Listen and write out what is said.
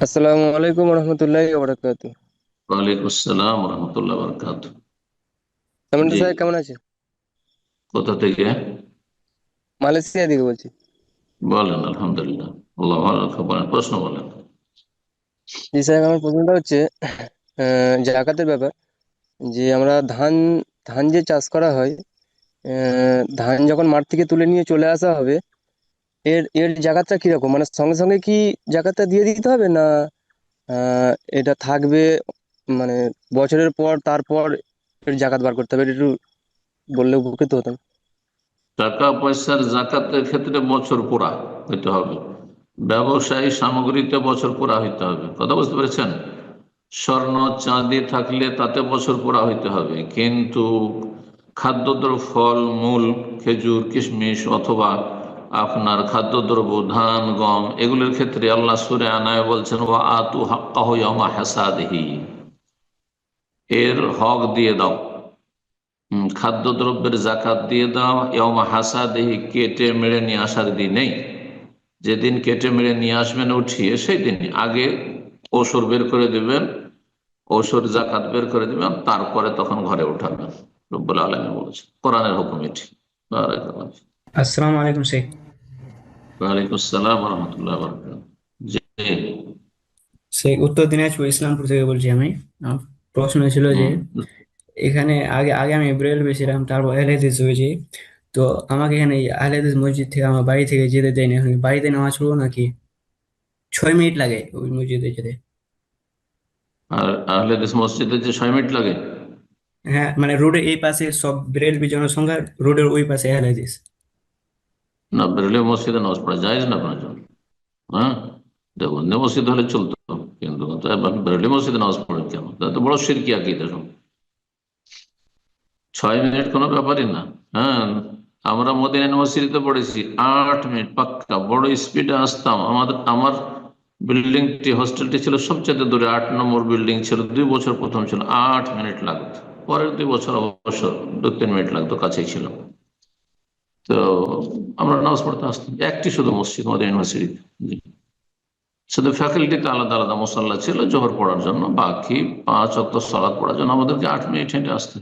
আসসালামু আলাইকুম রহমতুল্লাহি ওয়া বারাকাতুহু। ওয়ালাইকুম আসসালাম রহমতুল্লাহ বরকাত। সামন্ত জি, সাহেব কেমন আছে? কোথা থেকে? মালয়েশিয়া থেকে বলছি। বলেন। আলহামদুলিল্লাহ, আল্লাহ ভালো খবর। প্রশ্ন বলেন। জি সাহেব, আমার প্রশ্নটা হচ্ছে জাকাতের ব্যাপার। যে আমরা ধান ধান যে চাষ করা হয়, ধান যখন মাঠ থেকে তুলে নিয়ে চলে আসা হবে, এর এর জাকাতটা কিরকম? মানে সঙ্গে সঙ্গে কি জাকাতটা দিয়ে দিতে হবে, না আহ, এটা থাকবে, মানে বছরের পর তারপর এর জাকাত বার করতে হবে? এটা একটু বললে উপকৃত হতাম। টাকা পয়সার জাকাতের ক্ষেত্রে বছর পুরা হইতে হবে। ব্যবসায়ী সামগ্রীতে বছর পুরা হইতে হবে। কথা বুঝতে পেরেছেন? স্বর্ণ চাঁদি থাকলে তাতে বছর পুরা হইতে হবে, কিন্তু খাদ্যদ্রব্য, ফল মূল, খেজুর, কিশমিশ অথবা আপনার খাদ্যদ্রব্য ধান, গম, এগুলোর ক্ষেত্রে আল্লাহ সূরা আনায় বলছেন, ওয়া আতু হাক্কাহু ইয়াওমা হাসাদিহি, এর হক দিয়ে দাও। খাদ্যদ্রব্যের জাকাত দিয়ে দাও ইয়াওমা হাসাদিহি, কেটে মেরে নিয়ে আসার দিনেই। যেদিন কেটে মেরে নিয়ে আসবেন উঠিয়ে, সেই দিন আগে ওসর বের করে দিবেন, ওসর জাকাত বের করে দিবেন, তারপরে তখন ঘরে উঠাবেন। রব্বুল আলামিন বলেছেন, কোরআনের হুকুম এটি। বারাকাল্লাহ। আসসালামু আলাইকুম শেখ। ওয়ালাইকুম আসসালাম রহমতুল্লাহ বরকাত। জি। শেখ উত্তর দিনাজপুর ইসলামপুর থেকে বলছি আমি। আমার প্রশ্ন ছিল যে হুম। এখানে আগে আগে আমি ব্রেলভি ছিলাম, তারপর আহলে হাদিস হয়েছি। তো আমাকে এখানে এই আহলে হাদিস মসজিদ থেকে আমার বাড়ি থেকে যেতে দেয়নি, এখন কি বাড়িতে নামাজ পড়বো নাকি? 6 মিনিট লাগে ওই মসজিদে যেতে। আর আহলে হাদিস মসজিদে যে 6 মিনিট লাগে? হ্যাঁ, মানে রোডের এই পাশে সব ব্রেলভি জনসংখ্যা, রোডের ওই পাশে আহলে হাদিস। না, বেরোলে মসজিদে নামাজ পড়া যায় না আপনার জন্য? হ্যাঁ, দেবন্দে মসজিদ হলে চলতো, কিন্তু বেরোলে মসজিদে নামাজ পড়েন কেন? তা তো বড় শিরকি আকীদা সব। 6 মিনিট কোনো ব্যাপারই না। হ্যাঁ, আমরা মদিনা ইউনিভার্সিটিতে পড়েছি, 8 মিনিট পাক্কা। বড় স্পিডে আসতাম। আমার বিল্ডিংটি, হোস্টেলটি ছিল সবচেয়ে দূরে, 8 নম্বর বিল্ডিং ছিল। 2 বছর প্রথম ছিল, 8 মিনিট লাগতো। পরের 2 বছর অবশ্য 2-3 মিনিট লাগতো, কাছেই ছিল। তো আমরা নামাজ পড়তে আসতাম, একটি শুধু মসজিদ মদিনা ইউনিভার্সিটিতে। জি। শুধু ফ্যাকাল্টিতে আলাদা আলাদা মুসাল্লা ছিল জোহর পড়ার জন্য, বাকি 5 ওয়াক্ত সালাত পড়ার জন্য আমাদেরকে 8 মিনিট হেঁটে আসতে।